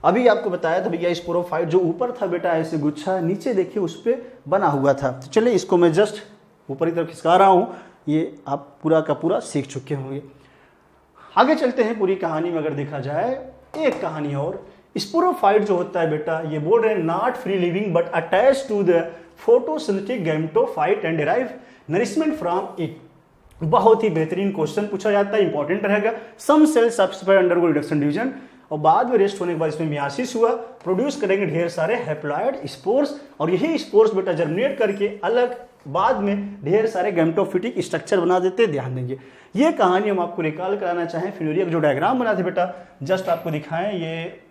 अभी आपको बताया था भैया स्पोरोफाइट जो ऊपर था बेटा ऐसे गुच्छा, नीचे देखिए उस पर बना हुआ था। तो चलिए इसको मैं जस्ट ऊपर की तरफ खिसका रहा हूं, ये आप पूरा का पूरा सीख चुके होंगे। आगे चलते हैं पूरी कहानी में अगर देखा जाए, एक कहानी और। स्पोरोफाइट जो होता है बेटा ये बोल रहे हैं not free living but attach to the photosynthetic gametophyte and derive nourishment from it. बहुत ही बेहतरीन क्वेश्चन पूछा जाता है, इंपॉर्टेंट रहेगा। सम सेल्स सबसे अंडरगो रिडक्शन डिवीजन, और बाद में रेस्ट होने के बाद इसमें मियासिस हुआ, प्रोड्यूस करेंगे ढेर सारे हैप्लॉइड स्पोर्स, और यही स्पोर्स बेटा जर्मिनेट करके अलग बाद में ढेर सारे गैमेटोफिटिक स्ट्रक्चर बना देते हैं, ध्यान देंगे। ये कहानी हम आपको रिकॉल कराना चाहें, फिनोरिया का जो डायग्राम बना थे बेटा, जस्ट आपको दिखाएं, ये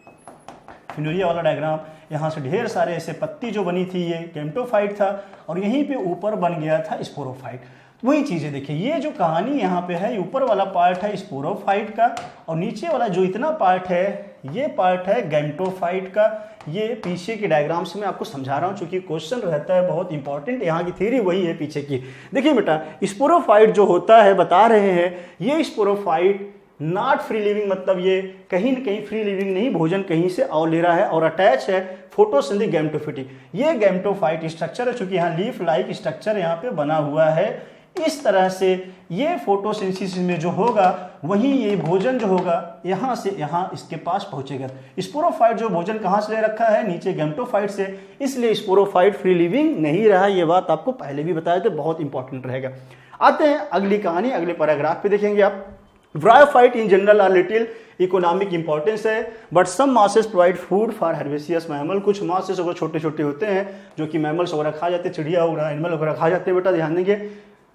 फिनोरिया वाला डायग्राम, यहाँ से ढेर सारे ऐसे पत्ती जो बनी थी, ये गैमेटोफाइट था, और यहीं पे ऊपर बन गया था स्पोरोफाइट। तो वही चीज़ें देखिए, ये जो कहानी यहाँ पे है, ऊपर वाला पार्ट है स्पोरोफाइट का, और नीचे वाला जो इतना पार्ट है, ये पार्ट है गैमेटोफाइट का। ये पीछे के डायग्राम से मैं आपको समझा रहा हूँ, चूंकि क्वेश्चन रहता है बहुत इंपॉर्टेंट, यहाँ की थ्योरी वही है पीछे की। देखिए बेटा, स्पोरोफाइट जो होता है, बता रहे हैं, ये स्पोरोफाइट नॉट फ्री लिविंग, मतलब ये कहीं न कहीं फ्री लिविंग नहीं, भोजन कहीं से और ले रहा है, और अटैच है फोटोसिंथेटिक गैमेटोफिटिक। ये गैमेटोफाइट स्ट्रक्चर है, चूंकि यहाँ लीफ लाइक स्ट्रक्चर यहाँ पे बना हुआ है। इस तरह से ये फोटोसिंथेसिस में जो होगा, वही ये भोजन जो होगा यहाँ से यहाँ इसके पास पहुंचेगा। स्पोरोफाइट जो भोजन कहाँ से ले रखा है, नीचे गैमेटोफाइट से, इसलिए स्पोरोफाइट फ्री लिविंग नहीं रहा। ये बात आपको पहले भी बताया था, बहुत इंपॉर्टेंट रहेगा। आते हैं अगली कहानी, अगले पैराग्राफ पे देखेंगे आप। Bryophyte in general are little economic importance है, but some mosses provide food for herbaceous mammal. कुछ मासेस वगैरह छोटे छोटे होते हैं जो कि मैमल्स वगैरह खा जाते हैं, चिड़िया वगैरह एनिमल वगैरह खा जाते हैं बेटा, ध्यान देंगे।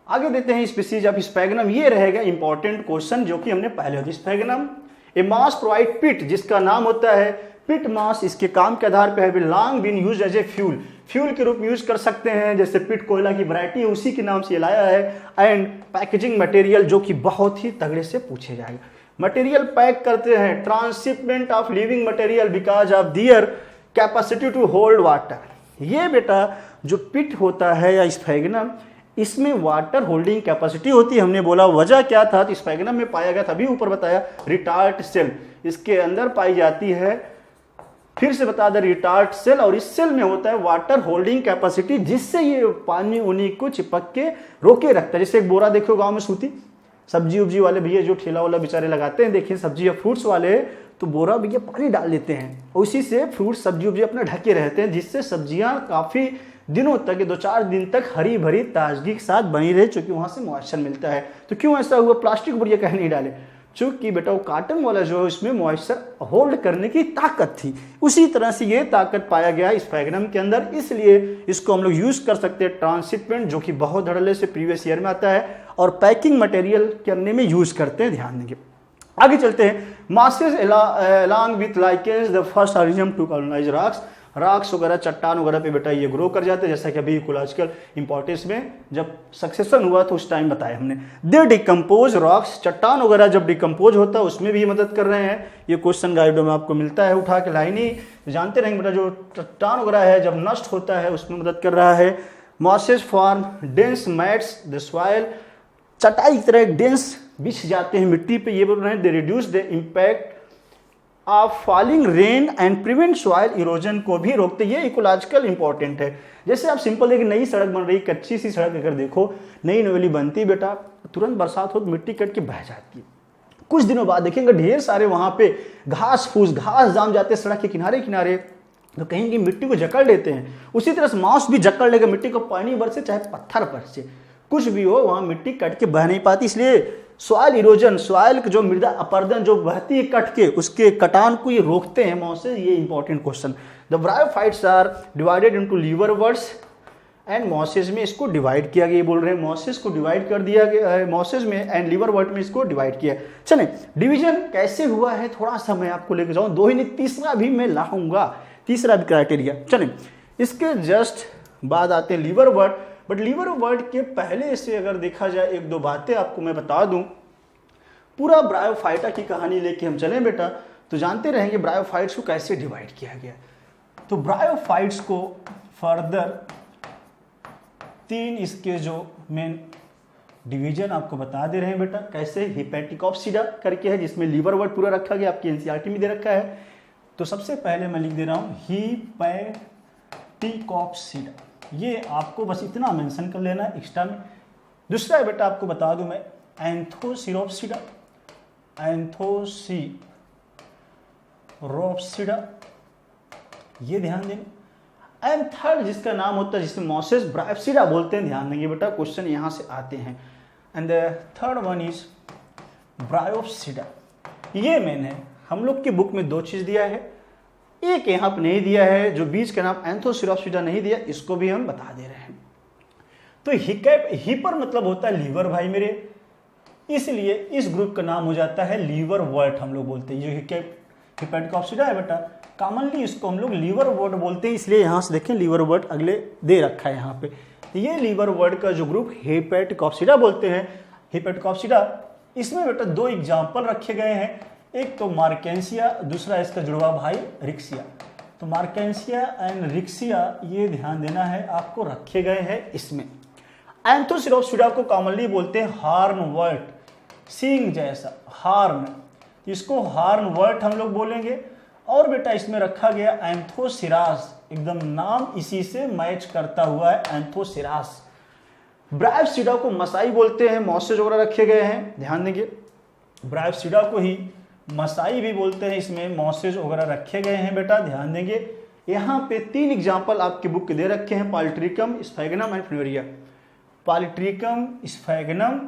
आगे देते हैं स्पीसीज ऑफ स्पैगनम। ये रहेगा इंपॉर्टेंट क्वेश्चन जो कि हमने पहले होती। स्पैगनम ए मास प्रोवाइड पिट, जिसका नाम होता है पिट मास, इसके काम के आधार पर है long been use as a fuel, fuel के रूप में यूज कर सकते हैं। जैसे पिट कोयला की वैरायटी है, उसी के नाम से लाया है। एंड पैकेजिंग मटेरियल, जो कि बहुत ही तगड़े से पूछे जाएगा। मटेरियल पैक करते हैं, transshipment of living material because of their capacity to hold water. ये बेटा जो पिट होता है या स्पैगनम, इसमें वाटर होल्डिंग कैपेसिटी होती है। हमने बोला वजह क्या था, तो स्पैगनम में पाया गया था, अभी ऊपर बताया, रिटार्ट सेल इसके अंदर पाई जाती है। फिर से बता दें, रिटार्ट सेल, और इस सेल में होता है वाटर होल्डिंग कैपेसिटी, जिससे ये पानी उनी को चिपक के रोके रखता है। जैसे एक बोरा देखो गांव में सूती, सब्जी उब्जी वाले भैया जो ठेला वाला बेचारे लगाते हैं, देखिए सब्जी या फ्रूट्स वाले, तो बोरा भैया पानी डाल देते हैं, उसी से फ्रूट सब्जी उब्जी अपना ढके रहते हैं, जिससे सब्जियां काफी दिनों तक, 2-4 दिन तक हरी भरी ताजगी के साथ बनी रहे, चूंकि वहां से मॉइस्चर मिलता है। तो क्यों ऐसा हुआ, प्लास्टिक बोरिया कहीं नहीं डाले, चूंकि बेटा वो काटन वाला जो है उसमें मॉइस्चर होल्ड करने की ताकत थी। उसी तरह से ये ताकत पाया गया स्पैगनम के अंदर, इसलिए इसको हम लोग यूज कर सकते हैं। ट्रांसशिपमेंट, जो कि बहुत धड़ल्ले से प्रीवियस ईयर में आता है, और पैकिंग मटेरियल करने में यूज करते हैं, ध्यान देंगे। आगे चलते हैं। Masses along with lichens the first organism to colonize rocks वगैरह, चट्टान वगैरह पे बेटा ये ग्रो कर जाते हैं, जैसा कि अभी इकोलॉजिकल इंपॉर्टेंस में जब सक्सेशन हुआ तो उस टाइम बताया हमने। दे डिकम्पोज रॉक्स, चट्टान वगैरह जब डिकम्पोज होता है उसमें भी मदद कर रहे हैं। ये क्वेश्चन गाइडों में आपको मिलता है, उठा के लाइनी जानते रहेंगे बेटा, जो चट्टान वगैरह है जब नष्ट होता है उसमें मदद कर रहा है। Mosses form dense mats the soil, चटाई की तरह डेंस बिछ जाते हैं मिट्टी पे, ये बोल रहे हैं। They reduce the impact of falling rain and prevent soil erosion, को भी रोकते। ये इकोलॉजिकल इंपॉर्टेंट है। जैसे आप सिंपल एक नई सड़क बन रही, कच्ची सी सड़क अगर देखो, नई नवेली बनती बेटा, तुरंत बरसात हो तो मिट्टी कट के बह जाती है। कुछ दिनों बाद देखेंगे ढेर सारे वहां पे घास फूस, घास जाम जाते हैं सड़क के किनारे किनारे, तो कहीं की मिट्टी को जकड़ लेते हैं। उसी तरह से मांस भी जकड़ लेगा मिट्टी को, पानी बरसे चाहे पत्थर बरसे, कुछ भी हो, वहां मिट्टी कट के बह नहीं पाती। इसलिए सॉइल इरोजन, सॉइल जो मृदा अपर्दन जो बहती है कट के, उसके कटान को ये रोकते हैं मॉसेस। ये important question. The bryophytes are divided into liverworts and mosses में इसको डिवाइड किया गया। ये बोल रहे हैं मॉसेस को डिवाइड कर दिया गया, मॉसेस में एंड लीवरवर्ट में इसको डिवाइड किया। चलें, डिवीजन कैसे हुआ है थोड़ा सा मैं आपको लेके जाऊं, दो ही नहीं तीसरा भी मैं लाऊंगा, तीसरा भी क्राइटेरिया। चलें, इसके जस्ट बाद आते हैं लीवरवर्ट। बट लीवरवर्ट के पहले से अगर देखा जाए, एक दो बातें आपको मैं बता दूं। पूरा ब्रायोफाइटा की कहानी लेके हम चलें बेटा, तो जानते रहेंगे ब्रायोफाइट्स को कैसे डिवाइड किया गया। तो ब्रायोफाइट्स को फर्दर 3 इसके जो मेन डिवीजन आपको बता दे रहे हैं बेटा, कैसे। हिपैटिकॉप्सिडा करके है, जिसमें लीवरवर्ट पूरा रखा गया, आपकी एनसीईआरटी में दे रखा है। तो सबसे पहले मैं लिख दे रहा हूं हिपैटिकॉप्सिडा, ये आपको बस इतना मेंशन कर लेना है एक्स्ट्रा में। दूसरा है बेटा, आपको बता दूं मैं, एंथोसिरोप्सिडा, एंथोसिरोप्सिडा, ये ध्यान देना। एंड थर्ड जिसका नाम होता है, जिसे मॉसेस ब्रायोप्सिडा बोलते हैं, ध्यान देंगे बेटा, क्वेश्चन यहां से आते हैं। And the third one is Bryopsida. ये मैंने हम लोग की बुक में 2 चीज दिया है, एक यहाँ पे नहीं दिया है, जो बीच का नाम एंथोसिरोप्सिडा नहीं दिया, इसको भी हम बता दे रहे हैं। तो हीपर मतलब होता है लीवर भाई मेरे, इसलिए इस ग्रुप का नाम हो जाता है लीवर वर्ट हम लोग बोलते हैं। ये हिपेटिक कॉप्सिडा है बेटा, कॉमनली इसको हम लोग लीवर वर्ट बोलते हैं, इसलिए यहाँ से देखें लीवर वर्ट अगले दे रखा है यहाँ पे। तो ये लीवर वर्ट का जो ग्रुप हिपेटिक कॉप्सिडा बोलते हैं, हिपेटिक कॉप्सिडा, इसमें बेटा दो एग्जाम्पल रखे गए हैं, एक तो मार्केंसिया, दूसरा इसका जुड़वा भाई रिक्सिया। तो मार्केंसिया एंड रिक्सिया ये ध्यान देना है आपको, रखे गए हैं इसमें। एंथोसिरोप्सिडा को कॉमनली बोलते हैं हॉर्न वर्ट, सींग जैसा हॉर्न, इसको हॉर्न वर्ट हम लोग बोलेंगे। और बेटा इसमें रखा गया एंथोसिरास, एकदम नाम इसी से मैच करता हुआ है एंथोसिरास। ब्रायोप्सिडा को मसाई बोलते हैं, मॉसेज वगैरह रखे गए हैं, ध्यान देंगे। ब्रायोप्सिडा को ही मसाई भी बोलते हैं, इसमें मॉसेज वगैरह रखे गए हैं बेटा, ध्यान देंगे। यहाँ पे 3 एग्जाम्पल आपके बुक के दे रखे हैं, पॉलीट्रिकम, sphagnum and Funaria. पॉलीट्रिकम, sphagnum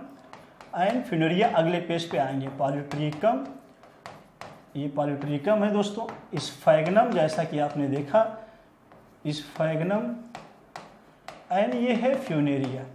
and Funaria अगले पेज पे आएंगे। पॉलीट्रिकम, ये पॉलीट्रिकम है दोस्तों, स्फैगनम जैसा कि आपने देखा, स्फैगनम एंड ये है फ्यूनेरिया।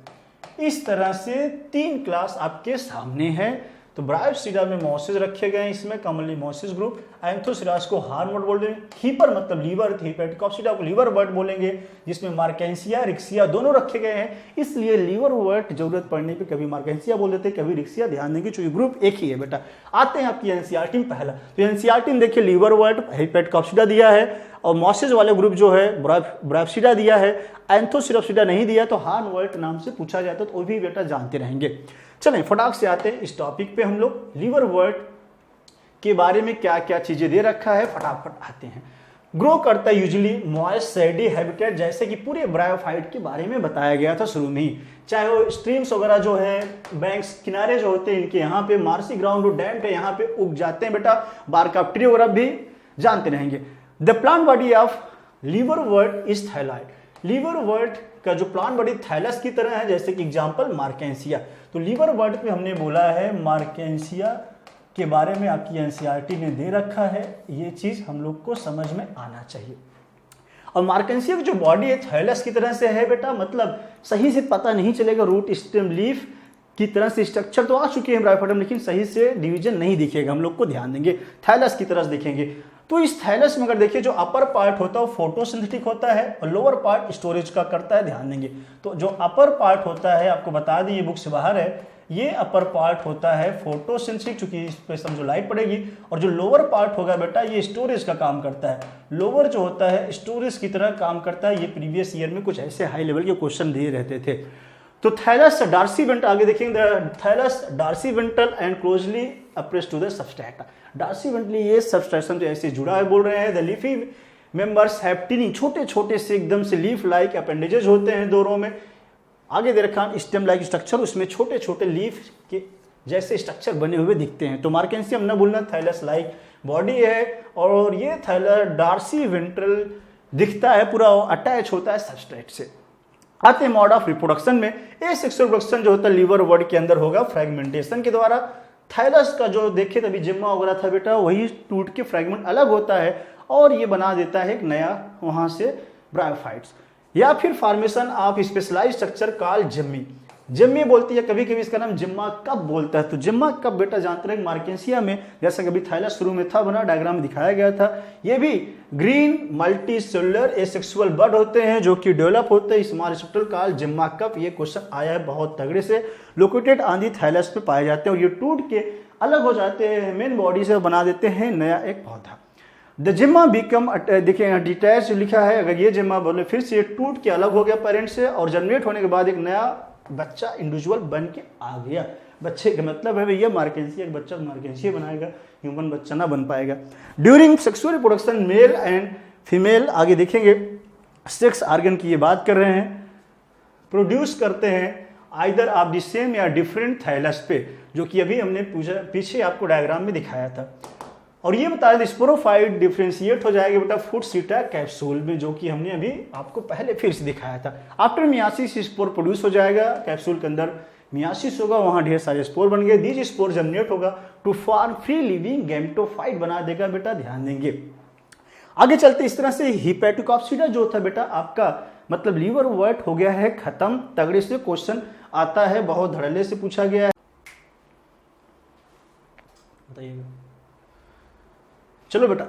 इस तरह से 3 क्लास आपके सामने है। तो ब्रायोप्सिडा में मॉसेज रखे गए हैं, इसमें कॉमनली मॉसेज ग्रुप। एंथोसिरास को हॉर्न वर्ट बोलेंगे, हीपर मतलब लीवर, हिपेटिक कॉप्सिडा को लीवर वर्ट बोलेंगे, जिसमें मार्केंसिया रिक्सिया दोनों रखे गए हैं, इसलिए लीवर वर्ट जरूरत पड़ने पे कभी मार्केंसिया बोल देते, कभी रिक्सिया, ध्यान देंगे जो ग्रुप एक ही है बेटा। आते हैं आपकी एनसीईआरटी में पहला, तो एनसीईआरटी में देखिए लीवर वर्ट हिपेटिक कॉप्सिडा दिया है, और मॉसेज वाले ग्रुप जो है ब्रायोप्सिडा दिया है, एंथोसिरोप्सिडा नहीं दिया, तो हॉर्न वर्ट नाम से पूछा जाता है, तो वो भी बेटा जानते रहेंगे। चलें फटाक से आते हैं इस टॉपिक पे, हम लोग लीवर वर्ट के बारे में क्या क्या चीजें दे रखा है फटाफट आते हैं। ग्रो करता है यूजुअली मॉइस्ट सैडी हैबिटेट, जैसे कि पूरे ब्रायोफाइट के बारे में बताया गया था शुरू में ही, चाहे वो स्ट्रीम्स वगैरह जो है, बैंक्स किनारे जो होते हैं इनके यहाँ पे, मार्सी ग्राउंड डैम पे यहाँ पे उग जाते हैं बेटा, बारकाप्ट्री वगैरह भी जानते रहेंगे। The plant body of liverwort is thalloid. Liverwort का जो प्लांट बॉडी थैलस की तरह है, जैसे कि एग्जांपल मार्केंसिया। तो लीवर वर्ट पे हमने बोला है मार्केंसिया के बारे में आपकी एनसीईआरटी ने दे रखा है, ये चीज हम लोग को समझ में आना चाहिए। और मार्केंसिया की जो बॉडी है थैलस की तरह से है बेटा, मतलब सही से पता नहीं चलेगा, रूट स्टेम लीफ की तरह से स्ट्रक्चर तो आ चुके हैं ब्रायोफाइट में, लेकिन सही से डिवीजन नहीं दिखेगा, हम लोग को ध्यान देंगे, थैलस की तरह से दिखेंगे। तो इस थैलस में अगर देखिए जो अपर पार्ट होता है वो फोटोसिंथेटिक होता है, और लोअर पार्ट स्टोरेज का करता है, ध्यान देंगे। तो जो अपर पार्ट होता है, आपको बता दें ये बुक से बाहर है, ये अपर पार्ट होता है फोटोसिंथेटिक, चूंकि इस पे समझो लाइट पड़ेगी, और जो लोअर पार्ट होगा बेटा ये स्टोरेज का काम करता है। लोअर जो होता है स्टोरेज की तरह काम करता है। ये प्रीवियस ईयर में कुछ ऐसे हाई लेवल के क्वेश्चन दिए रहते थे। तो थैलस डार्सी वेंट्रल, आगे देखेंगे thallus dorsiventral and closely appressed to the substrata. Dorsiventral ये सबस्ट्रेशन तो ऐसे जुड़ा है बोल रहे हैं। The leafy members have tiny, छोटे छोटे से एकदम से लीफ लाइक अपेंडेजेस होते हैं दोनों में। आगे दे रखा स्टेम लाइक स्ट्रक्चर, उसमें छोटे छोटे लीफ के जैसे स्ट्रक्चर बने हुए दिखते हैं। तो मार्केंसियम न भूलना, थैलस लाइक बॉडी है, और ये थैलस डार्सी वेंट्रल दिखता है, पूरा अटैच होता है सबस्ट्रेट से। आते हैं मोड ऑफ रिप्रोडक्शन में। एसेक्सुअल रिप्रोडक्शन जो होता है लीवर वर्ड के अंदर होगा फ्रेगमेंटेशन के द्वारा। थैलस का जो देखे तभी जिम्मा वगैरह था बेटा, वही टूट के फ्रेगमेंट अलग होता है और ये बना देता है एक नया वहां से ब्रायोफाइट्स। या फिर formation of specialised structure called gemmae. Gemmae बोलती है, कभी कभी इसका नाम जिम्मा कप बोलता है। तो जिम्मा कप बेटा जानते रहे मार्केंसिया में, जैसा कभी थैलस शुरू में था बना, डायग्राम में दिखाया गया था। ये भी ग्रीन मल्टी सेलुलर एसेक्सुअल बड होते हैं जो कि डेवलप होते हैं स्मॉल स्ट्रक्चर कॉल्ड जिम्मा कप। ये क्वेश्चन आया है बहुत तगड़े से। लोकेटेड ऑन दी थैलस पे पाए जाते हैं और ये टूट के अलग हो जाते हैं, मेन बॉडी से बना देते हैं नया एक पौधा। द जिम्मा बिकम, देखिए डिटैच लिखा है, अगर ये जिम्मा बोले फिर से ये टूट के अलग हो गया पेरेंट से और जनरेट होने के बाद एक नया बच्चा इंडिविजुअल बन के आ गया। बच्चे का मतलब है भैया मार्केंसिया, एक बच्चा मार्केंसिया बनाएगा, ह्यूमन बच्चा ना बन पाएगा। During sexual reproduction male and female, आगे देखेंगे सेक्स ऑर्गन की ये बात कर रहे हैं, प्रोड्यूस करते हैं आइदर ऑफ द सेम या डिफरेंट थैलस पे, जो कि अभी हमने पीछे आपको डायग्राम में दिखाया था। और ये बताया था स्पोरोफाइट डिफ्रेंशिएट हो जाएगा बेटा फूड सीटा कैप्सूल में, जो कि हमने अभी आपको पहले फिर से दिखाया था। आफ्टर मियासिस स्पोर प्रोड्यूस हो जाएगा कैप्सूल के अंदर, मियासिस होगा, वहां ढेर सारे स्पोर बन गए, दीज स्पोर जनरेट होगा to form free living gametophyte बना देगा बेटा, ध्यान देंगे। आगे चलते इस तरह से हिपैटिकॉप्सिडा जो था बेटा आपका मतलब लीवर वर्ट हो गया है खत्म। तगड़े से क्वेश्चन आता है, बहुत धड़ल्ले से पूछा गया है। बताइएगा। चलो बेटा,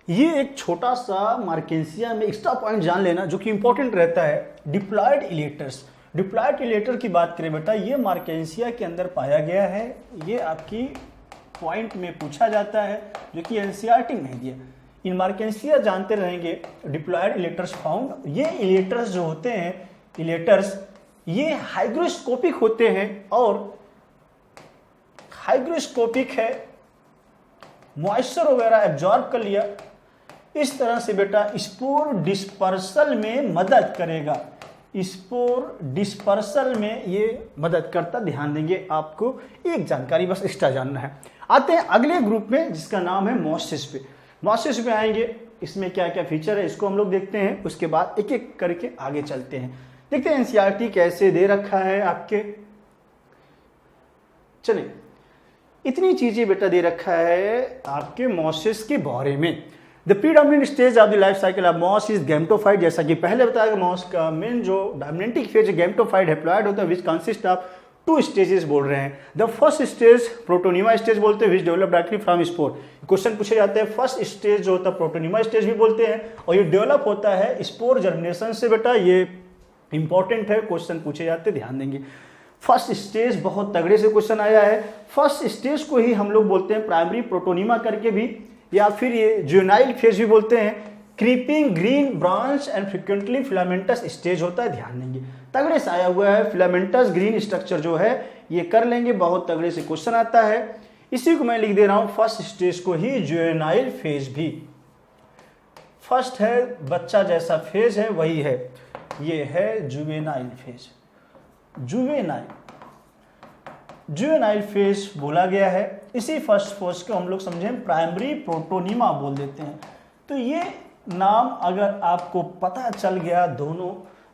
ये एक छोटा सा मार्केंसिया में एक्स्ट्रा पॉइंट जान लेना जो कि इंपॉर्टेंट रहता है। डिप्लॉयड इलेटर्स, डिप्लॉयड इलेटर की बात करें बेटा, ये मार्केंसिया के अंदर पाया गया है। ये आपकी पॉइंट में पूछा जाता है जो कि एनसीईआरटी में दिया। इन मार्केंसिया जानते रहेंगे। डिप्लॉयड इलेटर्स फाउंड, ये इलेटर्स जो होते हैं, इलेटर्स ये हाइग्रोस्कोपिक होते हैं और हाइग्रोस्कोपिक है, मॉइस्चर वगैरह एब्जॉर्ब कर लिया। इस तरह से बेटा स्पोर डिस्पर्सल में मदद करेगा, स्पोर डिस्पर्सल में ये मदद करता। ध्यान देंगे, आपको एक जानकारी बस एक्स्ट्रा जानना है। आते हैं अगले ग्रुप में जिसका नाम है मोसिस पे। मोसिस पे आएंगे, इसमें क्या क्या फीचर है इसको हम लोग देखते हैं, उसके बाद एक एक करके आगे चलते हैं। देखते हैं एनसीईआरटी कैसे दे रखा है आपके। चलिए, इतनी चीजें बेटा दे रखा है आपके मोसिस के बारे में। The predominant stage of the life cycle of moss is gametophyte. जैसा कि पहले बताया कि मॉस का मेन जो डोमिनेंटिक फेज गैमेटोफाइट हैप्लॉइड होता है, विच कंसिस्ट ऑफ 2 स्टेजेस बोल रहे हैं। The first stage protonema stage बोलते हैं, which develop directly from spore. Question पूछे जाते हैं, फर्स्ट स्टेज जो होता है प्रोटोनिमा स्टेज भी बोलते हैं, और ये डेवलप होता है स्पोर जर्मिनेशन से। बेटा ये इंपॉर्टेंट है, क्वेश्चन पूछे जाते हैं, ध्यान देंगे। फर्स्ट स्टेज बहुत तगड़े से क्वेश्चन आया है। फर्स्ट स्टेज को ही हम लोग बोलते हैं प्राइमरी प्रोटोनिमा करके भी, या फिर ये जुवेनाइल फेज भी बोलते हैं। Creeping green branch and frequently filamentous stage होता है, ध्यान देंगे। तगड़े से आया हुआ है, फिलामेंटस ग्रीन स्ट्रक्चर जो है ये कर लेंगे, बहुत तगड़े से क्वेश्चन आता है। इसी को मैं लिख दे रहा हूं, फर्स्ट स्टेज को ही जुवेनाइल फेज भी। फर्स्ट है बच्चा जैसा फेज है वही है, ये है जुवेनाइल फेज। जुवेनाइल फेज बोला गया है। इसी फर्स्ट फेज को हम लोग समझें प्राइमरी प्रोटोनिमा बोल देते हैं। तो ये नाम अगर आपको पता चल गया दोनों,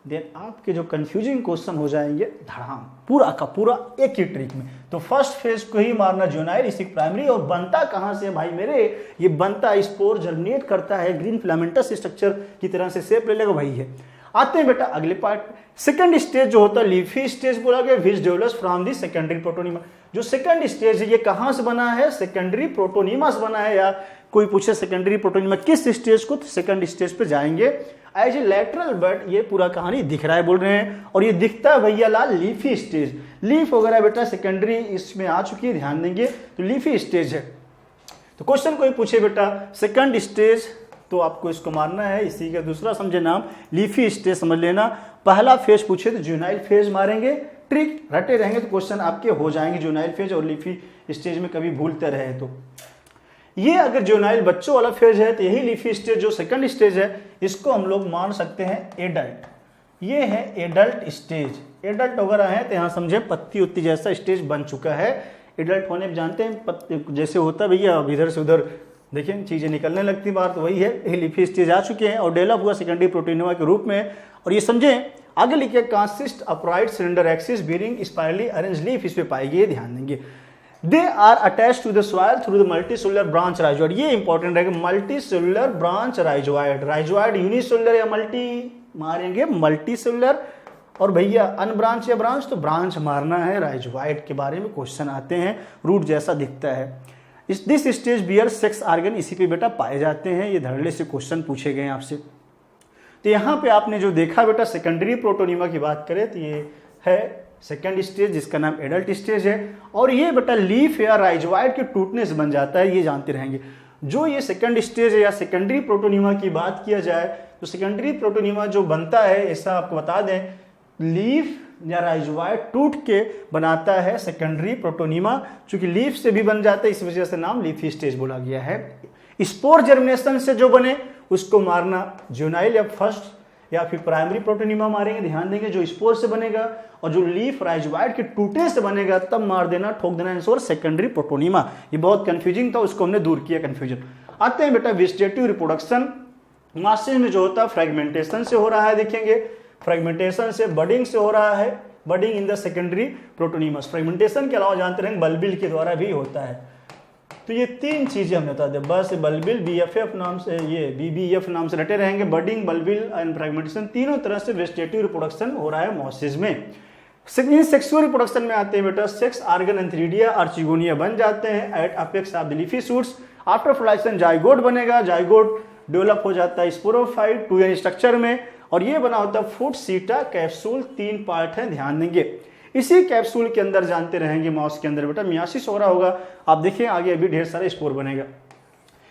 देन आपके जो कंफ्यूजिंग क्वेश्चन हो जाएंगे धड़ाम, पूरा का पूरा एक ही ट्रिक में। तो फर्स्ट फेज को ही मारना जुवेनाइल, इसी प्राइमरी। और बनता कहां से भाई मेरे, ये बनता स्पोर जर्मिनेट करता है, ग्रीन फिलामेंटस स्ट्रक्चर की तरह से शेप ले लेगा, वही है। आते हैं बेटा अगले पार्ट। सेकंड स्टेज जो होता है लीफी स्टेज बोला गया, which develops from the secondary protonema. जो सेकंड स्टेज है ये कहां से बना है, सेकेंडरी प्रोटोनिमा से बना है। या कोई पूछे सेकेंडरी प्रोटोनिमा किस स्टेज को, तो सेकंड स्टेज पे जाएंगे एज ए लेटरल बट। ये पूरा कहानी दिख रहा है बोल रहे हैं, और ये दिखता है भैया लाल लीफी स्टेज। लीफ वगैरह बेटा सेकेंडरी इसमें आ चुकी है, ध्यान देंगे। तो लीफी स्टेज है। तो क्वेश्चन कोई पूछे बेटा सेकंड स्टेज, तो आपको इसको मारना है, इसी का दूसरा समझे नाम लीफी स्टेज समझ लेना। पहला फेज पूछे तो जुवेनाइल फेज मारेंगे, ट्रिक रटे रहेंगे तो क्वेश्चन आपके हो जाएंगे जुवेनाइल फेज और लीफी स्टेज में कभी भूलते रहे तो। ये अगर जुवेनाइल बच्चों वाला फेज है तो यही लीफी स्टेज जो सेकंड स्टेज है, इसको हम लोग मान सकते हैं एडल्ट। ये है एडल्ट स्टेज। एडल्ट वगैरह है तो यहाँ समझे पत्ती उत्ती जैसा स्टेज बन चुका है। एडल्ट होने पर जानते हैं जैसे होता भैया, अब इधर से उधर देखिए चीजें निकलने लगती, बात वही है। लीफी स्टेज आ चुके हैं और डेवलप हुआ सेकेंडरी प्रोटोनिमा के रूप में। और ये समझें आगे लिखे consist upright cylinder axis bearing spirally arrange leaf, इस पे पाएगी, ध्यान देंगे। They are attach to the soil through the multicellular branch rhizoid. ये इंपॉर्टेंट है कि multicellular branch rhizoid. Rhizoid unicellular या मल्टी मारेंगे, मल्टीसेलुलर। और भैया अनब्रांच या ब्रांच, तो ब्रांच मारना है। राइजोइड के बारे में क्वेश्चन आते हैं, रूट जैसा दिखता है। This stage bear sex organ, इसी पे बेटा पाए जाते हैं। ये धड़ल्ले से क्वेश्चन पूछे गए आपसे। तो यहाँ पे आपने जो देखा बेटा सेकेंडरी प्रोटोनिमा की बात करें तो ये है सेकेंड स्टेज जिसका नाम एडल्ट स्टेज है। और ये बेटा लीफ या राइजोइड के टूटने से बन जाता है, ये जानते रहेंगे। जो ये सेकेंड स्टेज है या सेकेंडरी प्रोटोनिमा की बात किया जाए तो सेकेंडरी प्रोटोनिमा जो बनता है, ऐसा आपको बता दें, लीफ या राइजोइड टूट के बनाता है सेकेंडरी प्रोटोनिमा। चूंकि लीफ से भी बन जाता है इस वजह से नाम लीफी स्टेज बोला गया है। स्पोर जर्मिनेशन से जो बने उसको मारना जुवेनाइल या फर्स्ट या फिर प्राइमरी प्रोटोनिमा मारेंगे, ध्यान देंगे। जो स्पोर से बनेगा और जो लीफ राइजोइड के टूटने से बनेगा तब मार देना, ठोक देना आंसर सेकेंडरी प्रोटोनिमा। ये बहुत कंफ्यूजिंग था, उसको हमने दूर किया कंफ्यूजन। आते हैं बेटा वेजिटेटिव रिप्रोडक्शन। मासे में जो होता है फ्रेगमेंटेशन से हो रहा है, देखेंगे फ्रेगमेंटेशन से, बडिंग से हो रहा है, budding in the secondary protonema. Fragmentation के अलावा जानते रहेंगे बल्बिल के द्वारा भी होता है। तो ये तीन चीजें हमने बता दिया, बस बल्बिल BFF नाम से, ये BBF नाम से रटे रहेंगे, बडिंग, बल्बिल एंड फ्रेगमेंटेशन, तीनों तरह से वेजिटेटिव रिप्रोडक्शन हो रहा है मॉसिस में। इन सेक्सुअल रिप्रोडक्शन में आते हैं बेटा सेक्स ऑर्गन एंथ्रीडिया और चिगोनिया बन जाते हैं at apex of the leafy shoots. After fertilisation zygote बनेगा, जाइगोट डेवलप हो जाता है स्पोरोफाइट 2n स्ट्रक्चर में, और ये बना होता है फुट, सीटा, कैप्सूल, 3 पार्ट है, ध्यान देंगे। इसी कैप्सूल के अंदर जानते रहेंगे माउस के अंदर बेटा मियासिस हो रहा होगा, आप देखिए आगे अभी ढेर सारे स्पोर बनेगा।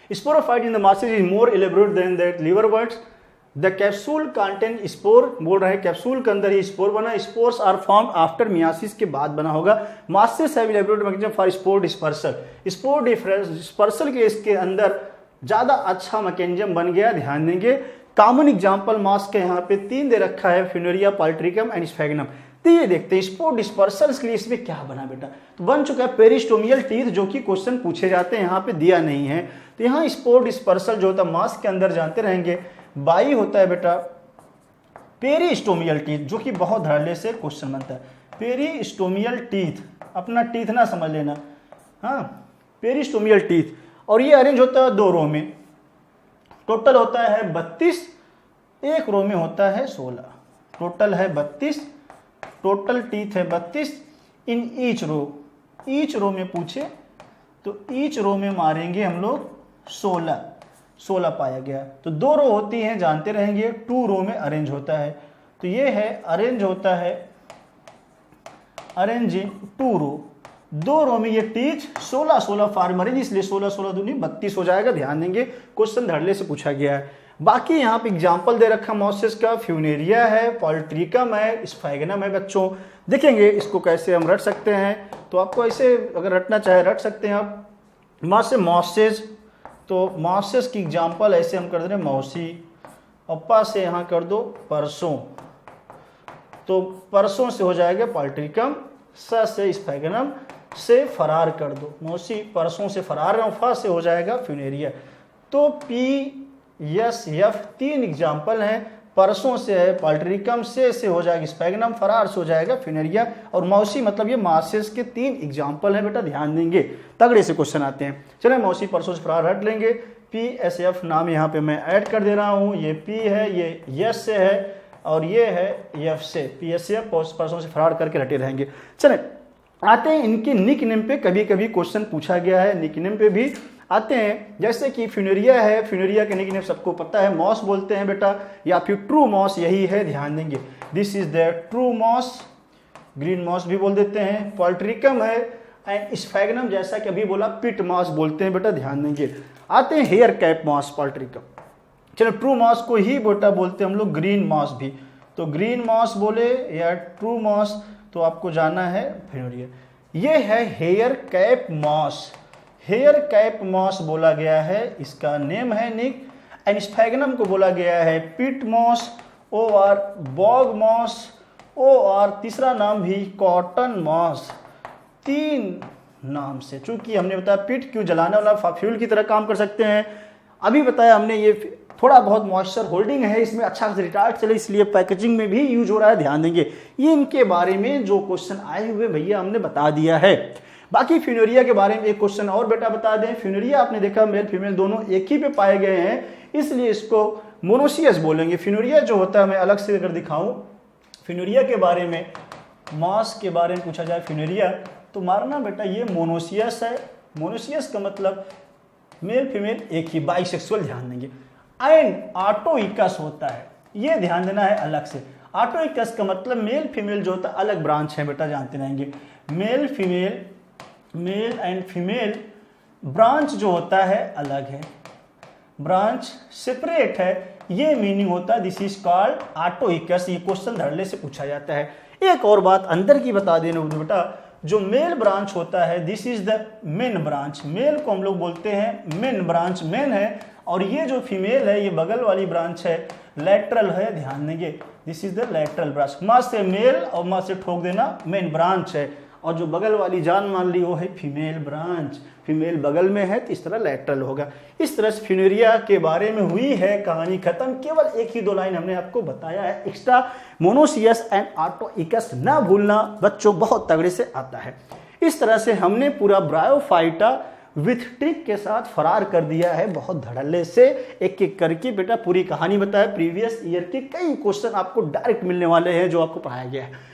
Sporophyte in the mosses is more elaborate than that liverworts. The capsule contain spore, बोल रहे हैं कैप्सूल के अंदर ही स्पोर बना, spores are form after meiosis के बाद बना होगा। Mosses have elaborate mechanism for spore dispersal, spore dispersal के इसके अंदर ज्यादा अच्छा मैकेनिज्म बन गया, ध्यान देंगे। कॉमन एग्जांपल मास के यहाँ पे 3 दे रखा है, फ्यूनेरिया, पॉल्ट्रिकम एंड स्फेगनम। तो ये देखते हैं स्पोर डिस्पर्सल्स के लिए इसमें क्या बना बेटा, तो बन चुका है पेरिस्टोमियल टीथ, जो कि क्वेश्चन पूछे जाते हैं, यहाँ पे दिया नहीं है। तो यहाँ स्पोर डिस्पर्सल जो होता है मास के अंदर जानते रहेंगे, बाई होता है बेटा पेरिस्टोमियल टीथ, जो कि बहुत धड़ल्ले से क्वेश्चन बनता है। पेरिस्टोमियल टीथ, अपना टीथ ना समझ लेना, हाँ पेरिस्टोमियल टीथ, और ये अरेंज होता है 2 रो में, टोटल होता है 32, एक रो में होता है 16, टोटल है 32, टोटल टीथ है 32 इन ईच रो में पूछे तो ईच रो में मारेंगे हम लोग 16 पाया गया। तो 2 रो होती हैं, जानते रहेंगे, 2 रो में अरेंज होता है, तो ये है अरेंज होता है, अरेंज इन 2 रो, 2 रो में ये टीथ 16 फार्म अरेंज, इसलिए 16 दूनी 32 हो जाएगा, ध्यान देंगे, क्वेश्चन धड़ल्ले से पूछा गया है। बाकी यहाँ पे एग्जाम्पल दे रखा मॉसिस का, फ्यूनेरिया है, पॉल्ट्रिकम है, स्फेगनम है बच्चों। देखेंगे इसको कैसे हम रट सकते हैं, तो आपको ऐसे अगर रटना चाहे रट सकते हैं आप। माँ से मॉसिस, तो मॉसिस की एग्जाम्पल ऐसे हम कर दे रहे मौसी, और पा से यहाँ कर दो परसों, तो परसों से हो जाएगा पॉल्ट्रिकम, स से स्फेगनम, से फरार कर दो मौसी, परसों से फरार, फा से हो जाएगा फ्यूनेरिया। तो PSF 3 एग्जाम्पल हैं, परसों से है पॉल्ट्रिकम, से हो जाएगा स्फेगनम, फरार से हो जाएगा फ्यूनेरिया, और मौसी मतलब ये मासिस के 3 एग्जाम्पल हैं बेटा, ध्यान देंगे, तगड़े से क्वेश्चन आते हैं। चले मौसी परसों से फरार हट लेंगे, PSF नाम यहाँ पे मैं ऐड कर दे रहा हूँ, ये P है, ये यस से है, और ये है F से, PSF परसों से फरार करके रटे रहेंगे। चले आते हैं इनके निक नेम पे, कभी कभी क्वेश्चन पूछा गया है, निक नेम पे भी आते हैं, जैसे कि फ्यूनेरिया है, फ्यूनेरिया के निक नेम सबको पता है, मॉस बोलते हैं बेटा, या फिर ट्रू मॉस, यही है, ध्यान देंगे, this is the true moss, green moss भी बोल देते हैं। पॉल्ट्रिकम है, एंड स्फेगनम जैसा कि अभी बोला पिट मॉस बोलते हैं बेटा, ध्यान देंगे। आते हैं हेयर कैप मॉस, पॉल्ट्रिकम, चलो ट्रू मॉस को ही बेटा बोलते हैं हम लोग ग्रीन मॉस भी, तो ग्रीन मॉस बोले या ट्रू मॉस, तो आपको जाना है फ्यूनेरिया। ये है hair cap moss, hair cap moss बोला गया है, इसका नेम है निक, एंड स्फेगनम को बोला गया है peat moss, OR bog moss, OR तीसरा नाम भी कॉटन मॉस, 3 नाम से, चूंकि हमने बताया पिट क्यों जलाने वाला फ्यूल की तरह काम कर सकते हैं, अभी बताया हमने ये थोड़ा बहुत मॉइस्चर होल्डिंग है, इसमें अच्छा खासा रिटार्ड चले, इसलिए पैकेजिंग में भी यूज हो रहा है, ध्यान देंगे। ये इनके बारे में जो क्वेश्चन आए हुए भैया हमने बता दिया है। बाकी फ्यूनेरिया के बारे में एक क्वेश्चन और बेटा बता दें, फ्यूनेरिया आपने देखा मेल फीमेल दोनों एक ही पे पाए गए हैं, इसलिए इसको मोनोसियस बोलेंगे। फ्यूनेरिया जो होता है, मैं अलग से अगर दिखाऊं फ्यूनेरिया के बारे में, मास के बारे में पूछा जाए फ्यूनेरिया, तो मारना बेटा ये मोनोसियस है, मोनोसियस का मतलब मेल फीमेल एक ही, बाइसेक्सुअल, ध्यान देंगे। एंड ऑटोइकस होता है, ये ध्यान देना है अलग से, ऑटोइकस का मतलब मेल फीमेल जो होता है अलग ब्रांच है बेटा, जानते रहेंगे, male female, male and female branch जो होता है अलग है, ब्रांच सेपरेट है, ये मीनिंग होता है, दिस इज कॉल्ड ऑटोइकस, ये क्वेश्चन धड़ल्ले से पूछा जाता है। एक और बात अंदर की बता देना बेटा, जो मेल ब्रांच होता है this is the main branch, mail को हम लोग बोलते हैं मेन ब्रांच, मेन है, और ये जो फीमेल है ये बगल वाली ब्रांच है, लेटरल है, ध्यान देंगे, this is the lateral branch. माँ से मेल और माँ से ठोक देना मेन ब्रांच है, और जो बगल वाली जान मान ली वो है फीमेल ब्रांच, फीमेल बगल में है तो इस तरह लेटरल होगा। इस तरह से फ्यूनेरिया के बारे में हुई है कहानी खत्म, केवल एक ही 2 लाइन हमने आपको बताया है एक्स्ट्रा, मोनोसियस एंड ऑटोइकस ना भूलना बच्चों, बहुत तगड़े से आता है। इस तरह से हमने पूरा ब्रायोफाइटा विथ ट्रिक के साथ फरार कर दिया है बहुत धड़ल्ले से। एक एक करके बेटा पूरी कहानी बताया। प्रीवियस ईयर के कई क्वेश्चन आपको डायरेक्ट मिलने वाले हैं जो आपको पढ़ाया गया है।